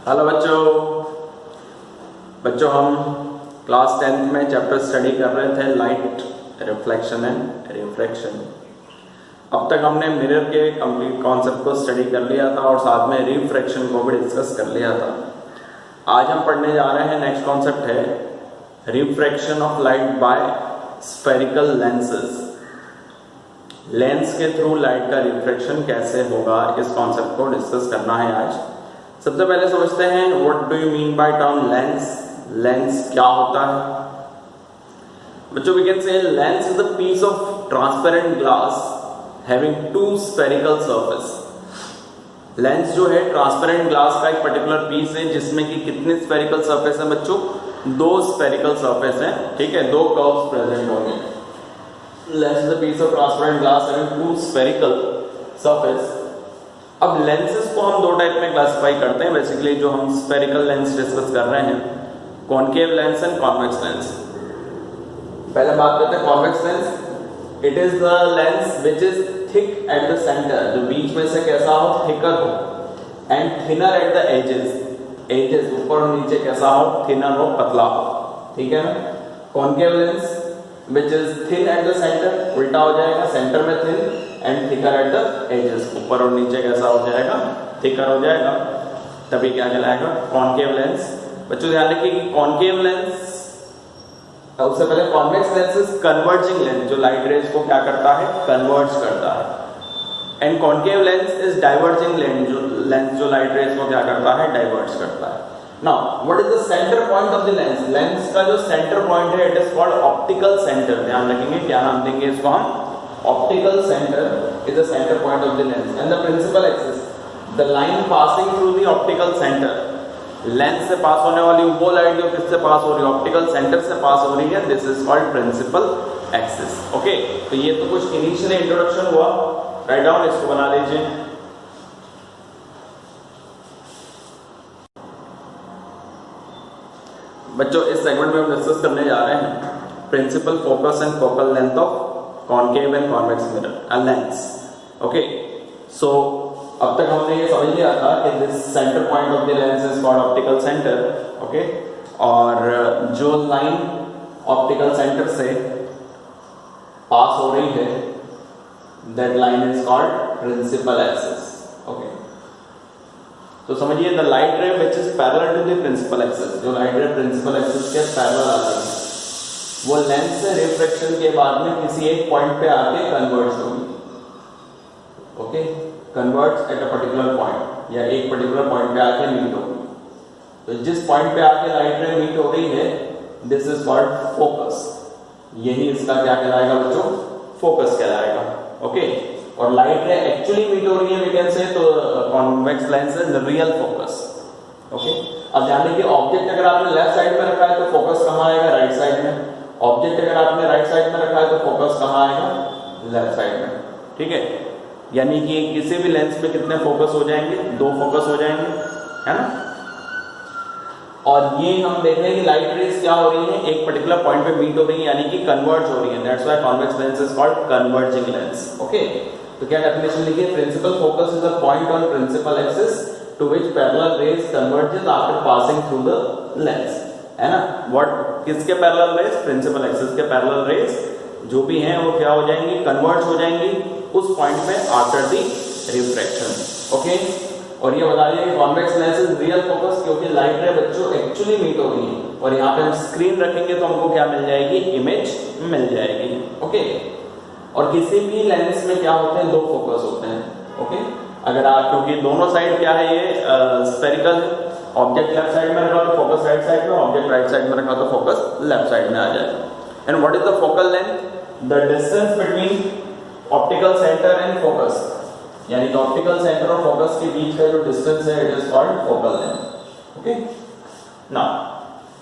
Hello बच्चों बच्चों हम क्लास 10th में चैप्टर स्टडी कर रहे थे लाइट रिफ्लेक्शन एंड रिफ्रैक्शन। अब तक हमने मिरर के कंप्लीट कॉन्सेप्ट को स्टडी कर लिया था और साथ में रिफ्रैक्शन को भी डिस्कस कर लिया था। आज हम पढ़ने जा रहे हैं नेक्स्ट कॉन्सेप्ट है refraction of light by spherical lenses. Lens के थ्रू लाइट का रिफ्रैक्शन कैसे होगा, इस कॉन्सेप्ट को डिस्कस करना है आज। सबसे पहले समझते हैं what do you mean by term lens. Lens क्या होता है बच्चों? We can say lens is a piece of transparent glass having two spherical surface. Lens जो है ट्रांसपेरेंट ग्लास का एक पर्टिकुलर पीस है जिसमें कि कितने स्फेरिकल सरफेस है बच्चों? दो स्फेरिकल सरफेस हैं, ठीक है, दो कर्व्स प्रेजेंट होंगे। Lens is a piece of transparent glass having two spherical surface. अब लेंसेज को हम दो टाइप में क्लासिफाई करते हैं बेसिकली, जो हम स्फेरिकल लेंस डिस्कस कर रहे हैं, concave lens and convex lens. पहले बात करते हैं convex lens. It is the lens which is thick at the centre, जो बीच में से कैसा हो, थिकर हो, and thinner at the edges, edges ऊपर और नीचे कैसा हो, थिनर हो, पतला हो, ठीक है ना। Concave lens which is thin at the centre, उल्टा हो जाएगा, सेंटर में thin and thicker at the edges, ऊपर और नीचे कैसा हो जाएगा, थिकर हो जाएगा, तभी क्या कहलाएगा, कॉनकेव लेंस। बच्चों ध्यान रखिए कि कॉनकेव लेंस, उससे पहले convex lens is converging lens, जो लाइट रेज को क्या करता है, कन्वर्ज करता है। And concave lens is diverging lens, जो लाइट रेज को क्या करता है, डाइवर्ज करता है। Now what is the centre point of the lens? Lens का जो सेंटर पॉइंट है it is called optical centre. ध्यान रखेंगे, क्या नाम देंगे इसको हम? Optical center is the center point of the lens, and the principal axis, the line passing through the optical center, lens से पास होने वाली वो लाइट जो किससे पास हो रही है, ऑप्टिकल सेंटर से पास हो रही है, this is called principal axis. Okay, तो ये तो कुछ इनिशियल इंट्रोडक्शन हुआ, राइट डाउन, इसको बना लीजिए। बच्चों इस सेगमेंट में हम डिस्कस करने जा रहे हैं principal focus and focal length of concave and convex mirror, a lens. Okay, so अब तक हमने ये समझ लिया था कि this centre point of the lens is called optical centre. Okay, और जो लाइन ऑप्टिकल सेंटर से पास हो रही है that line is called principal axis. Okay, तो समझिए the light ray which is parallel to the principal axis, जो light ray principal axis के पैरेलल आती है, वो लेंस से रिफ्रैक्शन के बाद में किसी एक पॉइंट पे आके कन्वर्ज होगी। Okay, converts at a particular point, या एक पर्टिकुलर पॉइंट पे आके मीट होगी। तो जिस पॉइंट पे आके लाइट रे मीट हो रही है दिस इज कॉल्ड फोकस। यही इसका क्या कहलाएगा बच्चों? फोकस कहलाएगा। ओके, और लाइट रे एक्चुअली मीट हो रही है वी कैन से, तो convex lens is real focus. Okay, अब ध्यान रखिए ऑब्जेक्ट अगर आपने लेफ्ट साइड में रखा है तो फोकस कहाँ आएगा? राइट साइड में। ऑब्जेक्ट अगर आपने राइट साइड में रखा है तो फोकस कहाँ आएगा? लेफ्ट साइड में, ठीक है। यानी कि किसी भी लेंस में कितने फोकस हो जाएंगे? दो फोकस हो जाएंगे, है ना। और ये हम देख रहे हैं कि लाइट रेज क्या हो रही है, एक पर्टिकुलर पॉइंट पे मीट हो रही है, यानी कि कन्वर्ज हो रही है, that's why convex lens is called converging lens. Okay, तो क्या डेफिनेशन लिखिए? Principal focus is a point on principal axis to which parallel rays converges after passing through the lens, है ना। What किसके parallel rays? Principal axis के parallel rays जो भी हैं वो क्या हो जाएंगी? कन्वर्ज हो जाएंगी उस पॉइंट पे after the refraction। ओके, और ये बता दिया कि convex lens is real focus, क्योंकि लाइट रे बच्चों एक्चुअली मीट हो रही है, और यहाँ पे हम स्क्रीन रखेंगे तो हमको क्या मिल जाएगी? इमेज मिल जाएगी। ओके, और किसी भी लेंस में क्या होते हैं? दो फोकस होते हैं। ओके, अगर आप, क्योंकि दोनों साइड क्या है, ये स्फेरिकल, ऑब्जेक्ट लेफ्ट साइड में रखा तो फोकस राइट साइड में, ऑब्जेक्ट राइट साइड में रखा तो फोकस लेफ्ट साइड में आ जाएगा। And what is the focal length? The distance between optical centre and focus, यानी कि ऑप्टिकल सेंटर और फोकस के बीच का जो डिस्टेंस है it is called focal length. Okay, now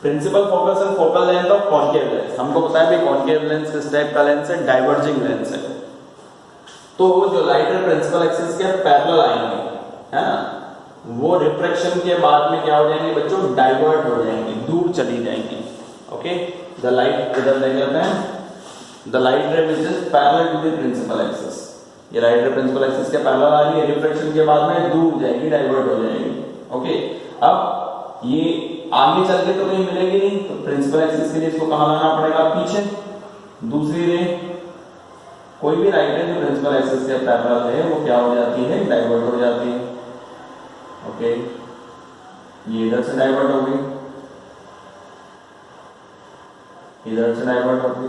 principal focus and focal length of concave lens. हमको पता है भाई कॉनकेव लेंस किस टाइप का लेंस है? डाइवर्जिंग लेंस है। तो जो लाइट रे प्रिंसिपल एक्सिस के पैरेलल आएंगे, है ना, वो रिफ्रैक्शन के बाद में क्या हो जाएंगे बच्चों? डाइवर्ट हो जाएंगी, दूर चली जाएंगी। ओके, द लाइट, इधर देख लेते हैं, the light ray which is parallel to the principal axis, ये लाइट रे प्रिंसिपल एक्सिस के पैरेलल आ रही है, रिफ्रैक्शन के बाद में दूर जाएगी, डाइवर्ट हो जाएगी। ओके, अब ये आगे चल के तो कहीं मिलेंगे नहीं, तो प्रिंसिपल एक्सिस के लिए इसको कहां लाना पड़ेगा, पीछे। दूसरी रे, कोई भी राइट रे जो प्रिंसिपल एक्सिस के पैरेलल है वो क्या हो जाती है, डाइवर्ट हो जाती है। ओके, ये इधर से डाइवर्ट हो गई, इधर से डाइवर्ट हो गई।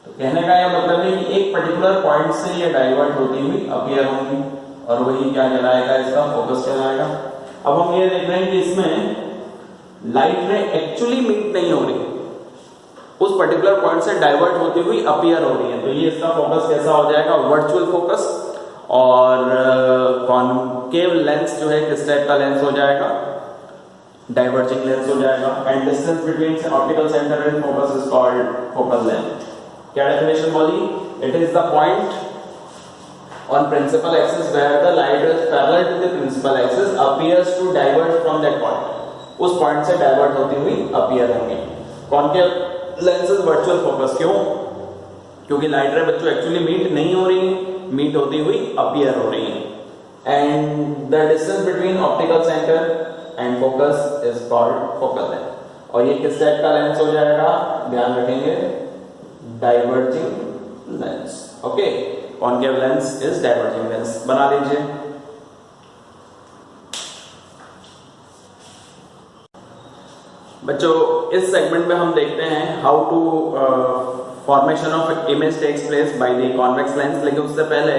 तो कहने का यह मतलब है कि एक पर्टिकुलर पॉइंट से ये डाइवर्ट होती हुई अपीयर होंगी और वही क्या कहलाएगा, इसका फोकस कहलाएगा। अब हम ये देख रहे हैं कि इसमें लाइट रे एक्चुअली मीट नहीं हो रही, उस पर्टिकुलर पॉइंट से डाइवर्ट होती हुई अपीयर हो रही है, तो ये इसका फोकस कैसा हो जाएगा, वर्चुअल फोकस। और कॉनकेव लेंस जो है किस टाइप का लेंस हो जाएगा, डाइवर्जिंग लेंस हो जाएगा। And distance between optical centre and focus is called focal length. क्या डेफिनेशन बोली, it is the point on principal axis where the light is parallel to the principal axis appears to divert from that point, उस point से divert होती हुई appear होंगे। Concave lenses virtual focus, क्यों, क्योंकि light रे बच्चों एक्चुअली मीट नहीं हो रही है, मीट होती हुई अपीयर हो रही है। And the distance between optical centre and focus is called focal length. और ये किस टाइप का लेंस हो जाएगा, ध्यान रखेंगे, diverging lens. Okay, concave lens is diverging lens, बना लीजिए। बच्चों इस सेगमेंट में हम देखते हैं how to formation of image takes place by the convex lens, लेकिन उससे पहले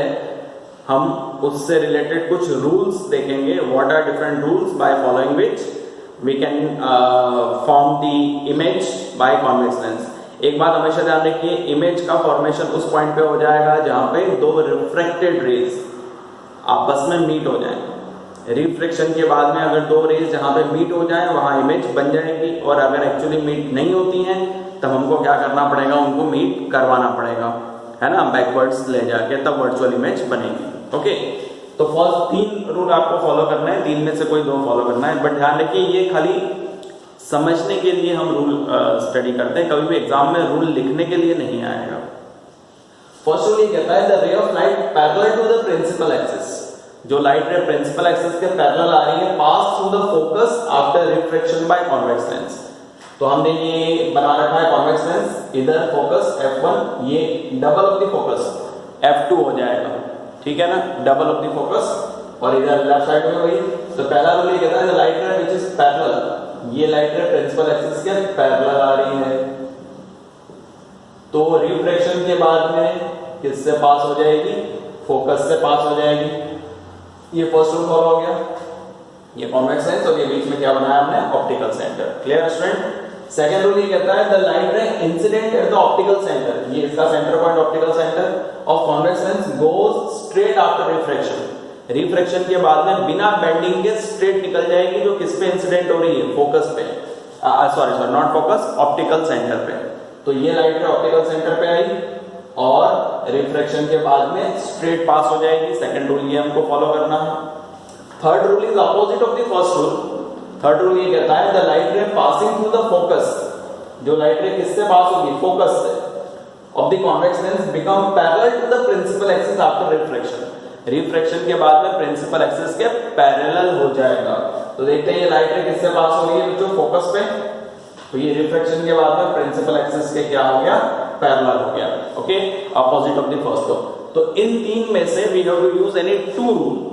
हम उससे रिलेटेड कुछ रूल्स देखेंगे। What are different rules by following which we can form the image by convex lens. एक बात हमेशा ध्यान रखिए, इमेज का फॉर्मेशन उस पॉइंट पे हो जाएगा जहां पे दो रिफ्रैक्टेड रेज आपस में मीट हो जाए। रिफ्रैक्शन के बाद में अगर दो रेज जहां पे मीट हो जाए वहां इमेज बन जाएगी, और अगर एक्चुअली मीट नहीं होती हैं तब हमको क्या करना पड़ेगा, उनको मीट करवाना पड़ेगा, है ना, बैकवर्ड्स ले जाके, तब वर्चुअल इमेज बनेगी। ओके, तो फर्स्ट 3 रूल आपको फॉलो करना है, 3 में से कोई 2 फॉलो करना है, बट ध्यान रखिए ये खाली समझने के लिए हम रूल स्टडी करते हैं, कभी भी एग्जाम में रूल लिखने के लिए नहीं आएगा। फर्स्ट रूल ये कहता है the ray of light parallel to the principal axis, जो लाइट रे प्रिंसिपल एक्सिस के पैरेलल आ रही है, pass through the focus after refraction by convex lens. तो हमने ये बना रखा है कॉन्वेक्स लेंस, इधर फोकस f1, ये double of the focus f2 हो जाएगा, ठीक है ना, डबल ऑफ द फोकस, और इधर लेफ्ट साइड में वही। तो पहला रूल ये कहता है the light ray which is parallel, ये लाइट रे प्रिंसिपल एक्सिस के पैरेलल आ रही है, तो रिफ्रैक्शन के बाद में किससे पास हो जाएगी, फोकस से पास हो जाएगी। ये फर्स्ट रूल फॉलो हो गया, ये कॉन्वेक्स लेंस, और ये बीच में क्या बनाया हमने, optical centre. Clear student. Second rule ये कहता है the light ray incident at the optical centre, ये इसका centre point optical centre of convex lens goes straight after refraction, refraction के बाद में बिना बेंडिंग के स्ट्रेट निकल जाएगी, जो किस पे इंसिडेंट हो रही है, फोकस पे, sorry not focus, optical centre पे। तो ये लाइट ऑप्टिकल सेंटर पे आई और रिफ्रैक्शन के बाद में स्ट्रेट पास हो जाएगी। सेकंड रूल ये हमको फॉलो करना है। Third rule is opposite of the first rule. Third rule ये कहता है the light ray passing through the focus, जो लाइट रे किससे पास होगी, फोकस से, of the convex lens become parallel to the principal axis after refraction, refraction के बाद में प्रिंसिपल एक्सिस के पैरेलल हो जाएगा। तो देखते हैं ये लाइट रे किससे पास हो रही है बच्चों, फोकस पे, तो ये रिफ्रैक्शन के बाद में प्रिंसिपल एक्सिस के क्या हो गया, पैरेलल हो गया। Okay, opposite of the first rule. तो इन 3 में से we have to use any 2 rule.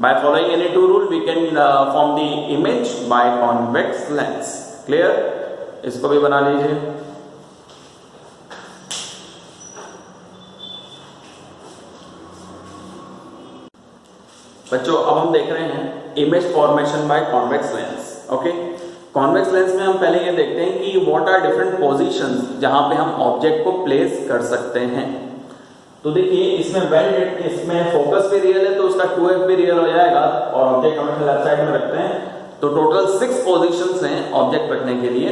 By following any 2 rule we can form the image by convex lens. Clear? इसको भी बना लीजिए। बच्चों अब हम देख रहे हैं image formation bye convex lens. Okay, convex lens में हम पहले ये देखते हैं कि व्हाट आर डिफरेंट पोजीशंस जहां पे हम ऑब्जेक्ट को प्लेस कर सकते हैं। तो देखिए इसमें फोकस भी रियल है तो उसका 2f भी रियल हो जाएगा, और ऑब्जेक्ट हम लेफ्ट साइड में रखते हैं। तो टोटल 6 पोजीशंस हैं ऑब्जेक्ट रखने के लिए।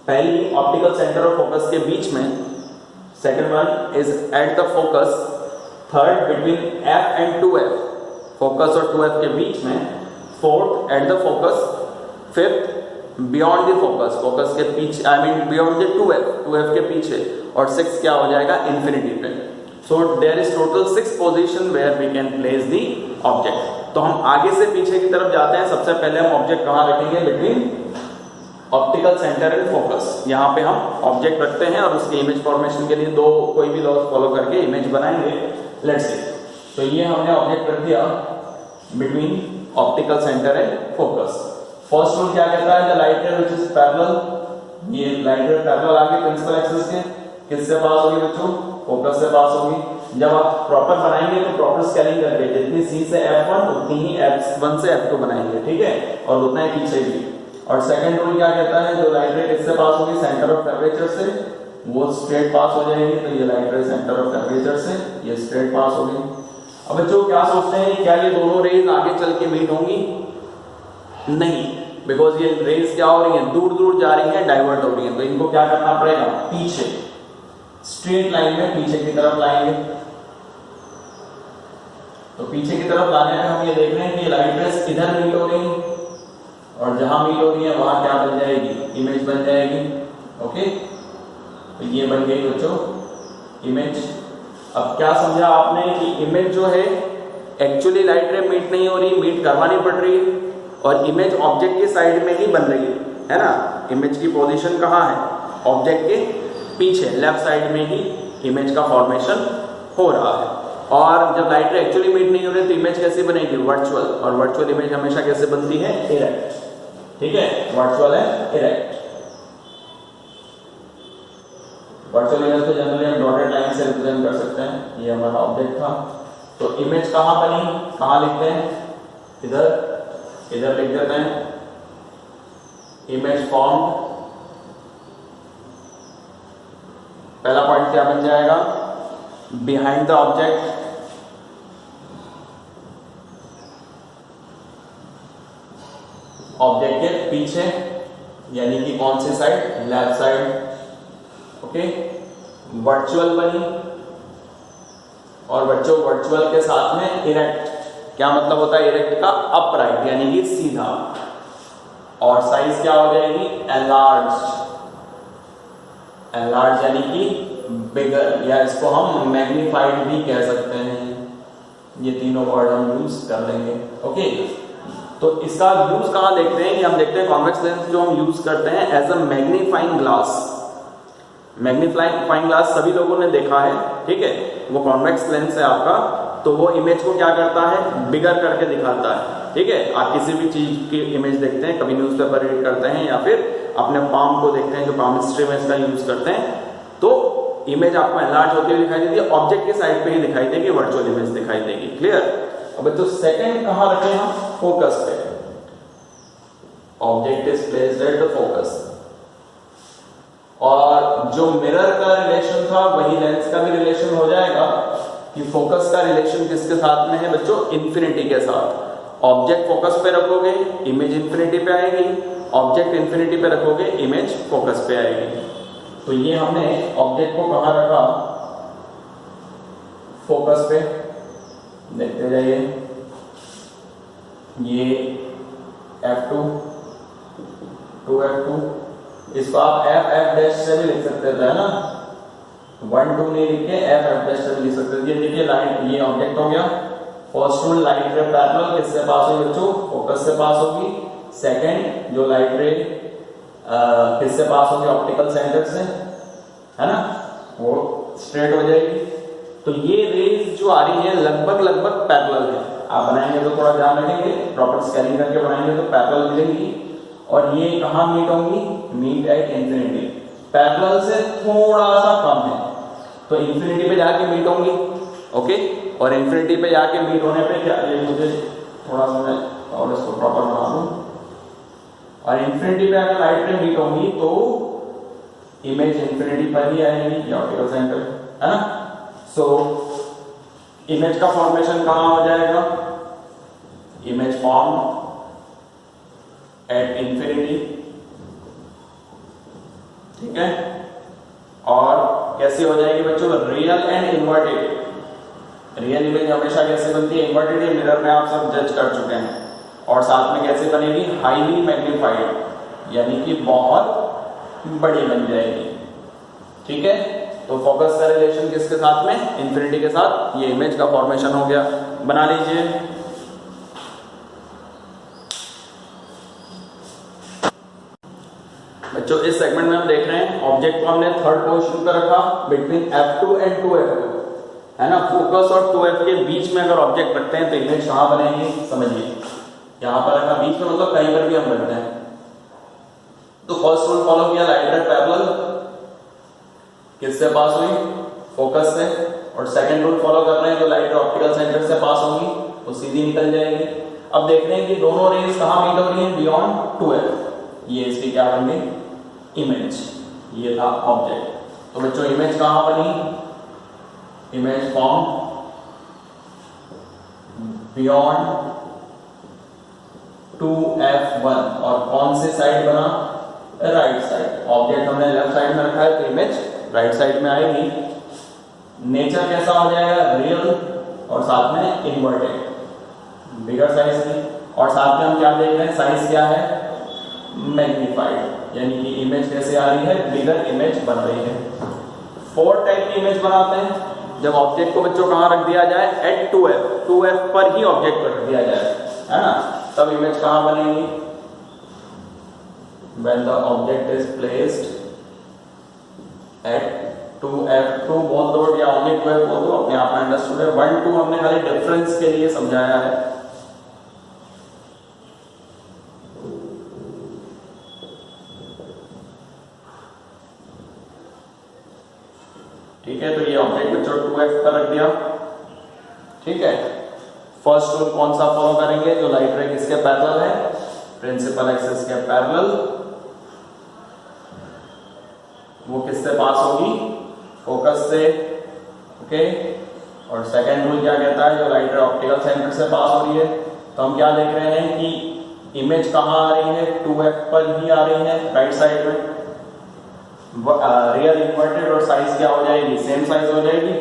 पहली ऑप्टिकल सेंटर और फोकस के बीच में, second one is eight the focus, third between f and 2f, focus और 2f के बीच में, fourth eight the focus, fifth beyond the focus, focus के पीछे, I mean beyond the 2f के पीछे, और 6 क्या हो जाएगा, इंफिनिटी पे। So there is total 6 position where we can place the object. तो हम आगे से पीछे की तरफ जाते हैं। सबसे पहले हम ऑब्जेक्ट कहाँ रखेंगे? Between optical centre and focus. यहाँ पे हम ऑब्जेक्ट रखते हैं और उसके इमेज फॉर्मेशन के लिए दो कोई भी लॉज फॉलो करके इमेज बनाएंगे। लेट्स से तो ये हमने ऑब्जेक्ट रख दिया between optical centre and focus. First rule क्या कहता है? The light ray which is parallel, ये लाइट रे पैरेलल आगे प्रिंसिपल एक्सिस के किससे पास होगी बच्चों? फोकस से पास होगी। जब आप प्रॉपर बनाएंगे तो प्रॉपर स्केलिंग करके जितनी C से F1 उतनी ही F1 से F2 बनाएंगे, ठीक है, और उतना ही पीछे भी। और सेकंड रूल क्या कहता है? जो लाइट रे किससे पास होगी? सेंटर ऑफ कर्वेचर से, वो स्ट्रेट पास हो जाएगी। तो ये लाइट रे सेंटर ऑफ कर्वेचर से ये स्ट्रेट पास हो गई। अब बच्चों क्या सोचते हैं, क्या ये दोनों रेज आगे चल के मीट होंगी? नहीं, बिकॉज ये रेज क्या हो रही है? दूर दूर जा रही है, डाइवर्ट हो रही है। तो इनको क्या करना पड़ेगा? पीछे स्ट्रेट लाइन में पीछे की तरफ लाएंगे। तो पीछे की तरफ लाने में हम ये देख रहे हैं कि लाइट रेस इधर मीट हो रही है और जहां मीट हो रही है वहां क्या बन जाएगी? इमेज बन जाएगी। ओके, तो ये बन गई बच्चों इमेज। अब क्या समझा आपने कि इमेज जो है एक्चुअली लाइट रे मीट नहीं हो रही, मीट करवानी पड़ रही है, और इमेज ऑब्जेक्ट के साइड में ही बन रही है ना? इमेज की पोजीशन कहाँ है? ऑब्जेक्ट के पीछे, लेफ्ट साइड में ही इमेज का फॉर्मेशन हो रहा है। और जब लाइट रे एक्चुअली मीट नहीं हो रही तो इमेज कैसी बनेगी? वर्चुअल। और वर्चुअल इमेज हमेशा कैसे बनती है? इरेक्ट। ठीक है, वर्चुअल है इरेक्ट। वर्चुअल इमेज को जनरली हम डॉटेड लाइन से रिप्रेजेंट कर सकते हैं। ये हमारा ऑब्जेक्ट था। तो इमेज कहाँ बनी? कहाँ लिखते हैं? इधर, इधर लिख देते हैं इमेज फॉर्म्ड। पहला पॉइंट क्या बन जाएगा? बिहाइंड द ऑब्जेक्ट, ऑब्जेक्ट के पीछे, यानी कि कौन सी side? Left side. Okay, virtual बनी। और बच्चों वर्चुअल के साथ में इरेक्ट, क्या मतलब होता है इरेक्ट का? अपराइट, यानी कि सीधा। और साइज क्या हो जाएगी? एनलार्ज्ड। एनलार्ज यानी कि बिगर, या इसको हम मैग्नीफाइड भी कह सकते हैं। ये तीनों वर्ड हम यूज कर लेंगे। ओके, तो इसका यूज कहां देखते हैं? कि हम देखते हैं कॉन्वेक्स लेंस जो हम यूज करते हैं as a magnifying glass. Magnifying glass सभी लोगों ने देखा है, ठीक है, वो कॉन्वेक्स लेंस है आपका। तो वो इमेज को क्या करता है? बिगर करके दिखाता है। ठीक है, आप किसी भी चीज की इमेज देखते हैं, कभी न्यूज़पेपर रीड करते हैं या फिर अपने पाम को देखते हैं, जो पामिस्ट्री में इसका यूज करते हैं, तो इमेज आपको एनलार्ज होती हुई दिखाई देती है, ऑब्जेक्ट के साइड पे ही दिखाई देगी, वर्चुअल इमेज दिखाई देगी। क्लियर? अब तो सेकंड कहां रखें हम? फोकस पे। Object is placed at the focus. और जो मिरर का रिलेशन था वही लेंस का भी रिलेशन हो जाएगा कि फोकस का रिलेशन किसके साथ में है बच्चों? इन्फिनिटी के साथ। ऑब्जेक्ट फोकस पे रखोगे, इमेज इन्फिनिटी पे आएगी। ऑब्जेक्ट इन्फिनिटी पे रखोगे, इमेज फोकस पे आएगी। तो ये हमने ऑब्जेक्ट को कहां रखा? फोकस पे। देखते जाइए, ये F2, 2F2, इसको आप F डैश से भी लिख सकते थे ना, 1 2 नहीं लिख के F डैश से भी लिख सकते थे। देखिए लाइट, ये ऑब्जेक्ट हो गया। First rule, light ray parallel किससे पास होगी बच्चों? फोकस से पास होगी। सेकंड, जो लाइट रे किससे पास होगी? ऑप्टिकल सेंटर से, है ना, वो स्ट्रेट हो जाएगी। तो ये रेज जो आ रही है लगभग पैरेलल है। आप बनाएंगे तो थोड़ा ध्यान रखेंगे, प्रॉपर स्केलिंग करके बनाएंगे तो पैरेलल मिलेंगी। और ये कहां मीट होंगी? Meet at infinity. पैरेलल से थोड़ा सा कम है तो इंफिनिटी पे जाके मीट होंगी। ओके, और इंफिनिटी पे जाके मीट होने पे क्या, ये मुझे थोड़ा सा मैं और इसको प्रॉपर बना दूं। और इंफिनिटी पे अगर लाइट रे मीट होंगी तो इमेज इंफिनिटी पर ही आएगी, ऑप्टिकल सेंटर, है ना। सो इमेज का फॉर्मेशन कहां हो जाएगा? Image form at infinity. ठीक है, और कैसे हो जाएगी बच्चों? Real and inverted. Real image हमेशा कैसे बनती है? इन्वर्टेड। ये मिरर में आप सब जज कर चुके हैं। और साथ में कैसे बनेगी? हाईली मैग्नीफाइड, यानी कि बहुत बड़ी बन जाएगी। ठीक है, तो फोकस का रिलेशन किसके साथ में? इंफिनिटी के साथ। ये इमेज का फॉर्मेशन हो गया, बना लीजिए। बच्चों इस सेगमेंट में हम देख रहे हैं ऑब्जेक्ट को हमने थर्ड पोजीशन पर रखा बिटवीन F2 एंड 2F2, है ना। फोकस और 2F के बीच में अगर ऑब्जेक्ट रखते हैं तो इमेज कहां बनेगी, समझिए। यहां पर रखा बीच में, मतलब कहीं पर भी हम रखते हैं। तो फर्स्ट रूल फॉलो किया, लाइट रे पैरेलल किससे पास हुई, फोकस से। और सेकंड रूल फॉलो कर रहे हैं, जो लाइट ऑप्टिकल सेंटर से पास होगी वो सीधी निकल जाएगी। अब देख रहे हैं कि दोनों रेज कहां मीट हो रही हैं, बियॉन्ड 2F। ये इसकी क्या बन गई, इमेज। ये था ऑब्जेक्ट। तो बच्चों इमेज कहां बनी, इमेज फॉर्म बियॉन्ड 2F1। और कौन सी साइड बना, राइट साइड। ऑब्जेक्ट हमने लेफ्ट साइड में रखा है तो इमेज राइट साइड में आएगी। नेचर कैसा हो जाएगा, रियल और साथ में इन्वर्टेड, बिगर साइज की। और साथ में हम क्या देख रहे हैं, साइज क्या है, मैग्नीफाइड, यानी कि इमेज कैसे आ रही है, बिगर इमेज बन रही है। 4 टाइप की इमेज बनाते हैं जब ऑब्जेक्ट को बच्चों कहां रख दिया जाए, एट 2F पर ही ऑब्जेक्ट को रख दिया जाए, है ना। तब इमेज कहां बनेगी, when the object is placed at 2F2 बोल दो या only 2F बोल दो, अपने आप में अंडरस्टूड है। 1 2 हमने खाली डिफरेंस के लिए समझाया है। ठीक है, तो ये ऑब्जेक्ट बच्चों 2F पर रख दिया। ठीक है, फर्स्ट रूल कौन सा फॉलो करेंगे, जो लाइट रे किसके पैरेलल है, प्रिंसिपल एक्सिस के पैरेलल, वो किससे पास होगी, फोकस से। ओके, और सेकंड रूल क्या कहता है, जो लाइट रे ऑप्टिकल सेंटर से पास हो रही है। तो हम क्या देख रहे हैं कि इमेज कहां आ रही है, 2F पर ही आ रही है, राइट साइड में। रियल इन्वर्टेड और साइज क्या हो जाएगी, सेम साइज हो जाएगी,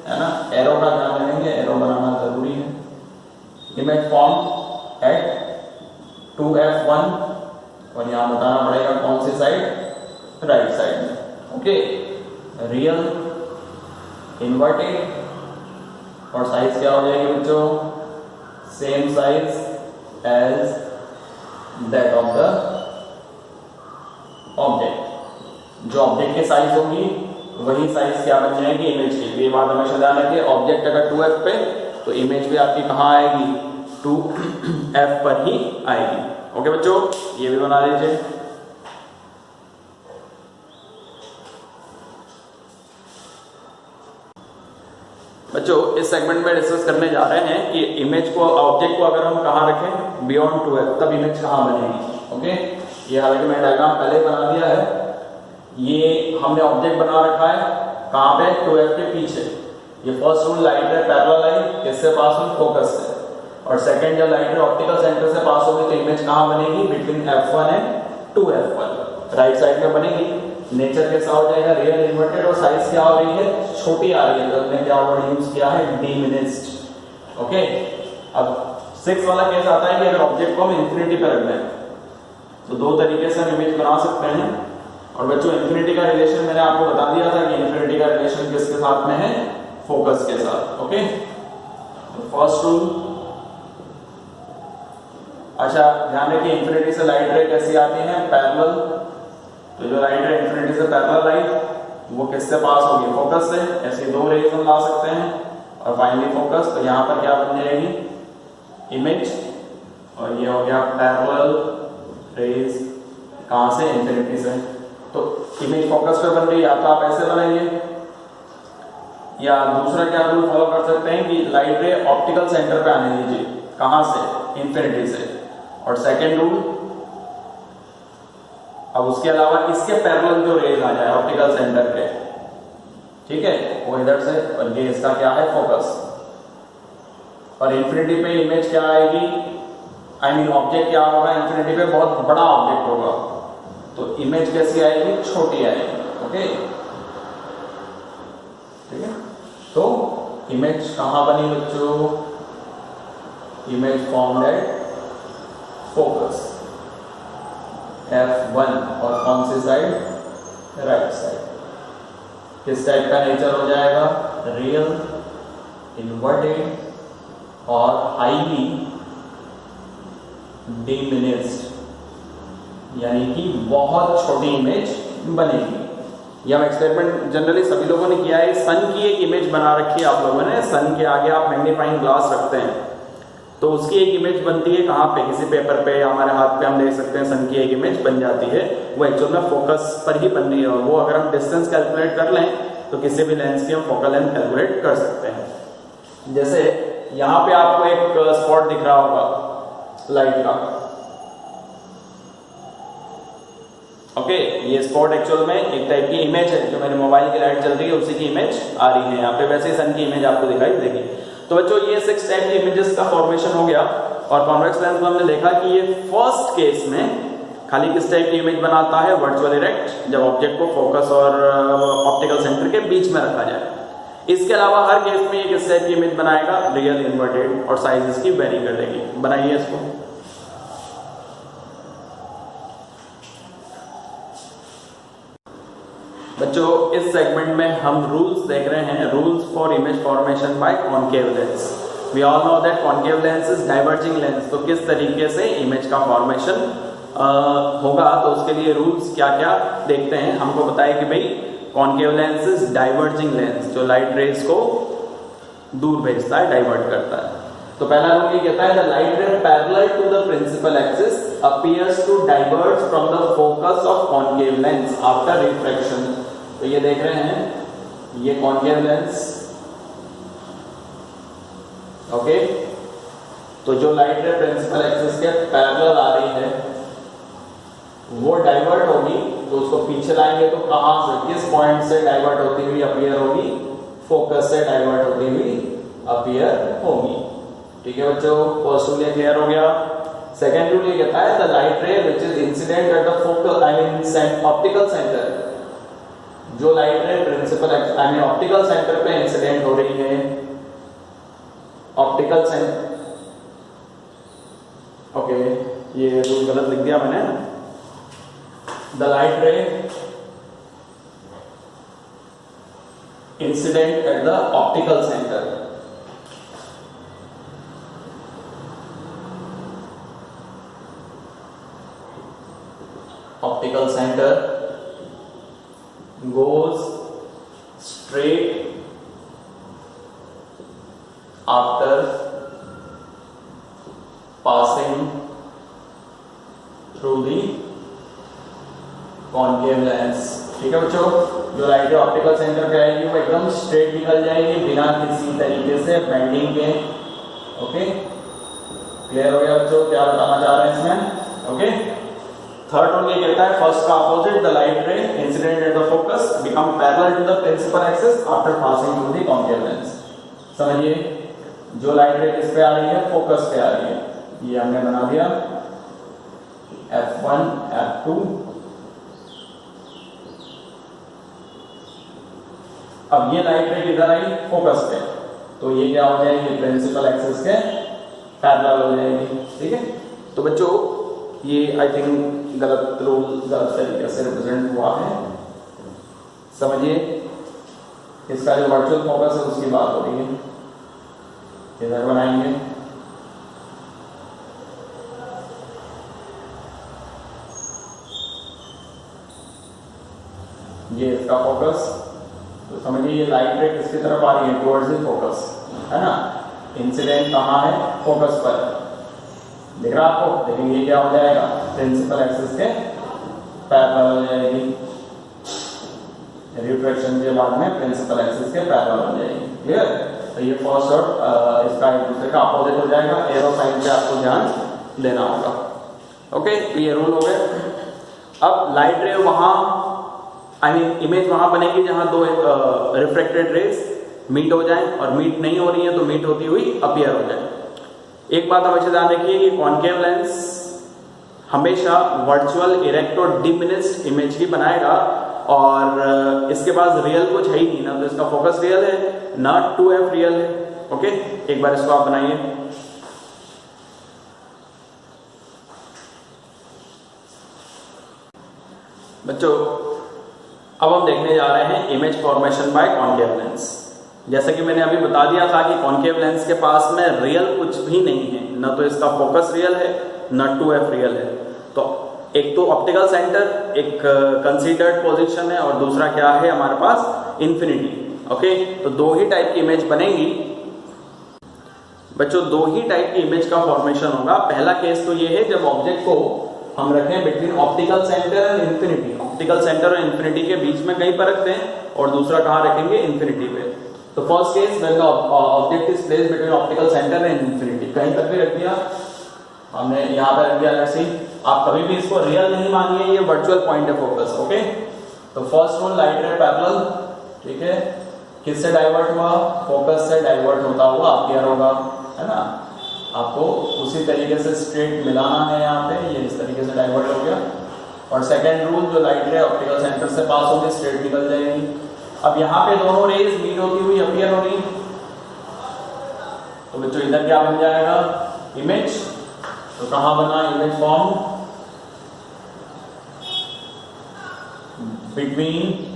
है ना। एरो का ध्यान रखेंगे, एरो बनाना जरूरी है। इमेज फॉर्म एट 2F1 और यहां बताना पड़ेगा कौन सी साइड, राइट साइड में। ओके, रियल इन्वर्टेड और साइज क्या हो जाएगी बच्चों, same size as that of the object. जो ऑब्जेक्ट की साइज होगी वही साइज क्या बन जाएगी, इमेज की। ये बात हमेशा ध्यान रखिए, ऑब्जेक्ट अगर 2F पे तो इमेज भी आपकी कहां आएगी, 2F पर ही आएगी। ओके बच्चों, ये भी बना लीजिए। बच्चों इस सेगमेंट में डिस्कस करने जा रहे हैं कि इमेज को, ऑब्जेक्ट को अगर हम कहां रखें, बियॉन्ड 2F, तब इमेज कहां बनेगी। ओके, ये हालांकि मैंने डायग्राम पहले बना दिया है। ये हमने ऑब्जेक्ट बना रखा है कहां पे, 2F के पीछे। ये first rule light ray parallel आई, किससे पास हुई, फोकस से। और सेकंड, जब लाइट रे ऑप्टिकल सेंटर से पास होगी तो इमेज कहां बनेगी, between F1 and 2F1, right side में बनेगी। नेचर कैसा हो जाएगा, रियल इन्वर्टेड और साइज क्या हो रही है, छोटी आ रही है। तो हमने क्या वर्ड यूज किया है, डिमिनिश्ड। ओके, अब 6 वाला केस आता है कि अगर ऑब्जेक्ट को हम इंफिनिटी पर रख दें तो 2 तरीके से हम इमेज बना सकते हैं। और बच्चों इंफिनिटी का रिलेशन मैंने आपको बता दिया था कि इंफिनिटी का रिलेशन किसके साथ में है, फोकस के साथ। ओके, तो फर्स्ट रूल, अच्छा ध्यान रखिए, इंफिनिटी से लाइट रे कैसी आती है, पैरेलल। तो जो लाइट रे इंफिनिटी से पैरेलल आई वो किससे पास होगी, फोकस से। ऐसे 2 रेज हम ला सकते हैं और फाइनली फोकस। तो यहां पर क्या बन जाएगी, इमेज। और ये हो गया पैरेलल रेज, कहां से, इंफिनिटी से। तो इमेज फोकस पे बन रही है, या तो आप ऐसे बनाइए, या दूसरा क्या रूल फॉलो कर सकते हैं कि लाइट रे ऑप्टिकल सेंटर पे आने दीजिए, कहां से, इंफिनिटी से। और सेकंड रूल, अब उसके अलावा इसके पैरेलल जो रेज आ जाए ऑप्टिकल सेंटर पे, ठीक है, वो इधर से, और ये इसका क्या है, फोकस। और इंफिनिटी पे इमेज क्या आएगी, आई मीन ऑब्जेक्ट क्या होगा, इंफिनिटी पे बहुत बड़ा ऑब्जेक्ट होगा तो इमेज कैसी आएगी, छोटी आएगी। ओके, ठीक है। तो इमेज कहां बनी बच्चों, image formed at focus F1 और कौन सी साइड, राइट साइड। किस टाइप का नेचर हो जाएगा, रियल इन्वर्टेड और हाईली डिमिनिश्ड, यानी कि बहुत छोटी इमेज बनेगी। ये हम एक्सपेरिमेंट जनरली सभी लोगों ने किया है। सन की एक इमेज बना रखी है आप लोगों ने, सन के आगे आप मैग्नीफाइंग ग्लास रखते हैं तो उसकी एक इमेज बनती है कहाँ पे, किसी पेपर पे या हमारे हाथ पे हम देख सकते हैं सन की एक इमेज बन जाती है। वो एक्चुअल में फोकस पर ही बन रही है और वो अगर हम डिस्टेंस कैलकुलेट कर लें तो किसी भी लेंस की हम फोकल लेंथ कैलकुलेट कर सकते हैं। जैसे यहाँ पे आपको एक स्पॉट दिख रहा होगा लाइट का, ओके ये स्पॉट एक्चुअल में एक टाइप की इमेज है, जो मेरे मोबाइल की लाइट चल रही है उसी की इमेज आ रही है यहाँ पे, वैसे ही सन की इमेज आपको दिखाई देगी। तो बच्चों ये 6 टाइप की इमेजेस का फॉर्मेशन हो गया। और कॉन्वेक्स लेंस में हमने देखा कि ये फर्स्ट केस में खाली किस टाइप की इमेज बनाता है, वर्चुअल इरेक्ट, जब ऑब्जेक्ट को फोकस और ऑप्टिकल सेंटर के बीच में रखा जाए। इसके अलावा हर केस में ये किस टाइप की इमेज बनाएगा, रियल, इन्वर्टेड, और साइज इसकी वेरी कर देगी। बनाइए इसको। बच्चों इस सेगमेंट में हम रूल्स देख रहे हैं, rules for image formation by concave lens. We all know that concave lens is diverging lens. तो किस तरीके से इमेज का फॉर्मेशन होगा, तो उसके लिए रूल्स क्या क्या देखते हैं। हमको बताया कि भाई concave lens is diverging lens, जो लाइट रेज को दूर भेजता है, डाइवर्ट करता है। तो पहला रूल ये कहता है the light ray parallel to the principal axis appears to diverge from the focus of concave lens after refraction. तो ये देख रहे हैं, ये कॉन्केव लेंस, ओके। तो जो लाइट रे प्रिंसिपल एक्सिस के पैरेलल आ रही है वो डाइवर्ट होगी, तो उसको पीछे लाएंगे तो कहां से, किस पॉइंट से डाइवर्ट होती हुई अपीयर होगी, फोकस से डाइवर्ट होती हुई अपीयर होगी। ठीक है बच्चों, फर्स्ट रूल ये क्लियर हो गया। सेकेंड रूल ये कहता है the light ray which is incident at the focal I mean optical centre, जो light ray principal I mean optical centre पे इंसिडेंट हो रही है, ऑप्टिकल सेंटर, ओके ये रूल गलत लिख दिया मैंने। The light ray incident at the optical centre, optical centre goes straight after passing through the concave lens। ठीक है बच्चों, जो लाइट ऑप्टिकल सेंटर पे आएगी वो एकदम स्ट्रेट निकल जाएगी बिना किसी तरीके से बेंडिंग के। ओके क्लियर हो गया बच्चों, क्या बताना चाह रहे हैं इसमें, ओके। थर्ड रूल ये कहता है फर्स्ट का opposite the light ray incident at the focus become parallel to the principal axis after passing through the concave lens. समझिए, जो लाइट रे किस पे आ रही है, फोकस पे आ रही है, ये हमने बना दिया F1 F2। अब ये लाइट रे किधर आई, फोकस पे, तो ये क्या हो जाएगी, प्रिंसिपल एक्सिस के पैरेलल हो जाएगी। ठीक है, तो बच्चों ये आई थिंक गलत रूल गलत तरीके से रिप्रेजेंट हुआ है। समझिए, इसका जो वर्चुअल फोकस है उसकी बात हो रही है, इधर बनाएंगे, ये इसका फोकस। तो समझिए ये लाइट रे किसकी तरफ आ रही है, टुवर्ड्स द फोकस, है ना। इंसिडेंट कहाँ है, फोकस पर दिख रहा आपको, लेकिन ये क्या हो जाएगा, प्रिंसिपल एक्सिस के पैरेलल हो जाएगी, रिफ्रैक्शन के बाद में प्रिंसिपल एक्सिस के पैरेलल हो जाएगी। क्लियर, तो ये फर्स्ट और इसका एक दूसरे का अपोजिट हो जाएगा, एरो साइन पे आपको ध्यान देना होगा। ओके, ये रूल हो गए। अब लाइट रे वहां आई मीन इमेज वहां बनेगी जहां दो रिफ्रैक्टेड रेज मीट हो जाए, और मीट नहीं हो रही है तो मीट होती हुई अपीयर हो जाए। एक बात हमेशा ध्यान रखिए कि कॉन्केव लेंस हमेशा वर्चुअल इरेक्ट और डिमिनिश्ड इमेज ही बनाएगा, और इसके पास रियल कुछ है ही नहीं ना, तो इसका फोकस रियल है ना 2f रियल है। ओके, एक बार इसको आप बनाइए। बच्चों अब हम देखने जा रहे हैं image formation by concave lens. जैसा कि मैंने अभी बता दिया था कि कॉन्केव लेंस के पास में रियल कुछ भी नहीं है, न तो इसका फोकस रियल है न 2f रियल है। तो एक तो ऑप्टिकल सेंटर एक कंसीडर्ड पोजीशन है और दूसरा क्या है हमारे पास इंफिनिटी। ओके, तो दो ही टाइप की इमेज बनेगी बच्चों, दो ही टाइप की इमेज का फॉर्मेशन होगा। पहला केस तो ये है जब ऑब्जेक्ट को हम रखें between optical centre and infinity, optical centre और इंफिनिटी के बीच में कहीं पर रखते हैं, और दूसरा कहाँ रखेंगे, इंफिनिटी पे। तो first case when the object is placed between optical centre and infinity, कहीं तक भी रख दिया हमने, यहाँ पे रख दिया ऐसे। आप कभी भी इसको रियल नहीं मानिए, ये वर्चुअल पॉइंट है फोकस। ओके, तो first rule light ray parallel, ठीक है, किससे डाइवर्ट हुआ, फोकस से डाइवर्ट होता हुआ अपीयर होगा, है ना। आपको उसी तरीके से स्ट्रेट मिलाना है, यहाँ पे ये इस तरीके से डाइवर्ट हो गया। और सेकेंड रूल, जो लाइट रे ऑप्टिकल सेंटर से पास होगी स्ट्रेट निकल जाएगी। अब यहाँ पे दोनों रेज मीट होती हुई अपीयर होगी, तो बच्चों इधर क्या बन जाएगा, इमेज। तो कहां बना image form, between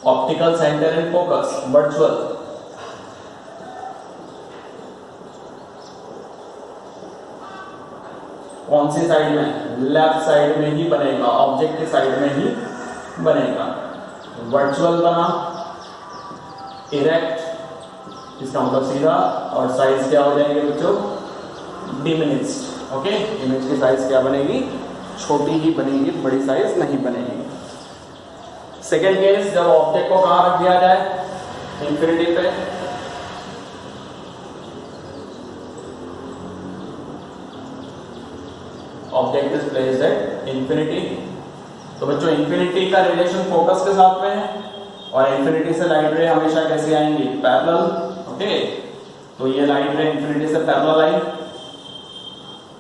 optical centre and focus, virtual. कौन सी साइड में, लेफ्ट साइड में ही बनेगा, ऑब्जेक्ट की साइड में ही बनेगा। वर्चुअल बना, इरेक्ट इसका मतलब सीधा, और साइज क्या हो जाएंगे बच्चों, डिमिनिश्ड। ओके, इमेज की साइज क्या बनेगी, छोटी ही बनेगी, बड़ी साइज नहीं बनेगी। सेकेंड केस, जब ऑब्जेक्ट को कहां रख दिया जाए, इंफिनिटी पे, object is placed at infinity. तो बच्चों इंफिनिटी का रिलेशन फोकस के साथ में है, और इंफिनिटी से लाइट रे हमेशा कैसे आएंगी, पैरेलल। ओके, तो ये लाइट रे इंफिनिटी से पैरेलल आई,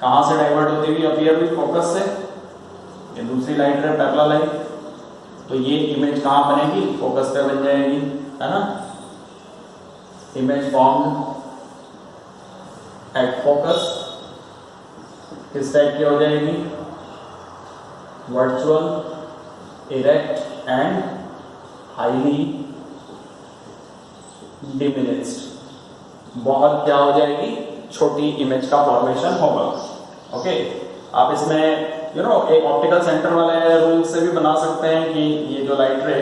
कहां से डाइवर्ट होती हुई अपीयर हुई, फोकस से। ये दूसरी लाइट रे पैरेलल आई, तो ये इमेज कहां बनेगी, फोकस पे बन जाएगी, है ना। इमेज फॉर्म्ड एट फोकस किस टाइप की हो जाएगी, virtual, erect and highly diminished. बहुत क्या हो जाएगी, छोटी इमेज का फॉर्मेशन होगा। ओके, आप इसमें एक ऑप्टिकल सेंटर वाले रूल से भी बना सकते हैं कि ये जो लाइट रे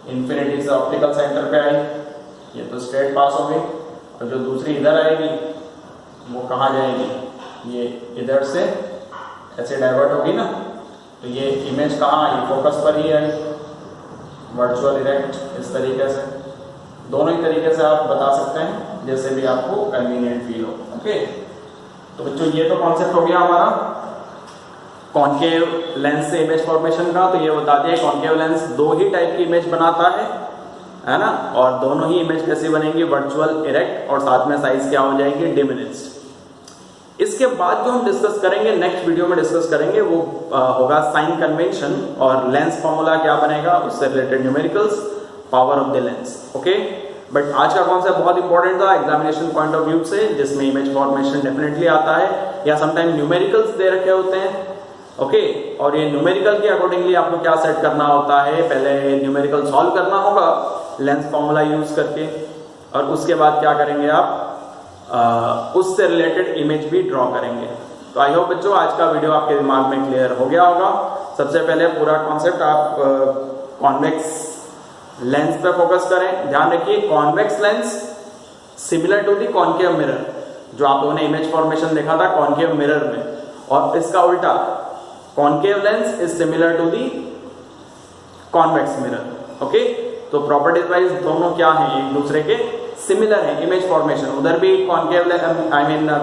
इंफिनिटी से ऑप्टिकल सेंटर पे आई, ये तो स्ट्रेट पास हो गई, और जो दूसरी इधर आएगी वो कहाँ जाएगी, ये इधर से ऐसे डाइवर्ट होगी ना, तो ये इमेज कहाँ आई, फोकस पर ही आई, वर्चुअल, इरेक्ट, इस तरीके से। दोनों ही तरीके से आप बता सकते हैं, जैसे भी आपको कन्वीनियंट फील हो। ओके, तो बच्चों ये तो कॉन्सेप्ट हो गया हमारा कॉन्केव लेंस से इमेज फॉर्मेशन का। तो ये बता दिया कॉन्केव लेंस दो ही टाइप की इमेज बनाता है ना, और दोनों ही इमेज कैसी बनेंगी, वर्चुअल, इरेक्ट, और साथ में साइज क्या हो जाएगी, डिमिनिश्ड। इसके बाद जो हम डिस्कस करेंगे, नेक्स्ट वीडियो में डिस्कस करेंगे, वो होगा साइन कन्वेंशन और लेंस फॉर्मूला क्या बनेगा, उससे related numericals, power of the lens. Okay, but आज का कॉन्सेप्ट बहुत इंपॉर्टेंट था एग्जामिनेशन पॉइंट ऑफ व्यू से, जिसमें इमेज फॉर्मेशन डेफिनेटली आता है, या समटाइम न्यूमेरिकल्स दे रखे होते हैं। ओके, और ये न्यूमेरिकल के अकॉर्डिंगली आपको क्या सेट करना होता है, पहले न्यूमेरिकल सॉल्व करना होगा लेंस फॉर्मूला यूज करके, और उसके बाद क्या करेंगे आप, उससे रिलेटेड इमेज भी ड्रॉ करेंगे। तो आई होप बच्चों आज का वीडियो आपके दिमाग में क्लियर हो गया होगा। सबसे पहले पूरा कॉन्सेप्ट आप कॉन्वेक्स लेंस पे फोकस करें। ध्यान रखिए convex lens similar to the concave mirror, जो आप लोगों ने इमेज फॉर्मेशन देखा था कॉन्केव मिरर में, और इसका उल्टा concave lens is similar to the convex mirror. Okay, तो प्रॉपर्टीज वाइज दोनों क्या हैं, एक दूसरे के सिमिलर है इमेज फॉर्मेशन। उधर भी कॉन्केव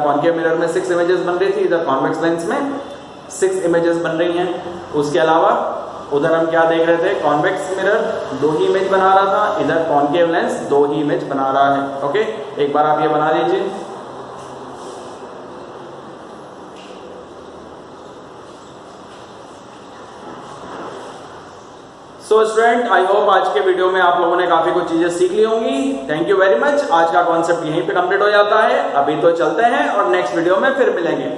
कॉन्केव मिरर में 6 इमेजेस बन रही थी, इधर कॉन्वेक्स लेंस में 6 इमेजेस बन रही हैं। उसके अलावा उधर हम क्या देख रहे थे, कॉन्वेक्स मिरर 2 ही इमेज बना रहा था, इधर कॉन्केव लेंस 2 ही इमेज बना रहा है। ओके, एक बार आप ये बना लीजिए। सो स्टूडेंट, आई होप आज के वीडियो में आप लोगों ने काफी कुछ चीजें सीख ली होंगी। Thank you very much. आज का कॉन्सेप्ट यहीं पे कंप्लीट हो जाता है। अभी तो चलते हैं और नेक्स्ट वीडियो में फिर मिलेंगे।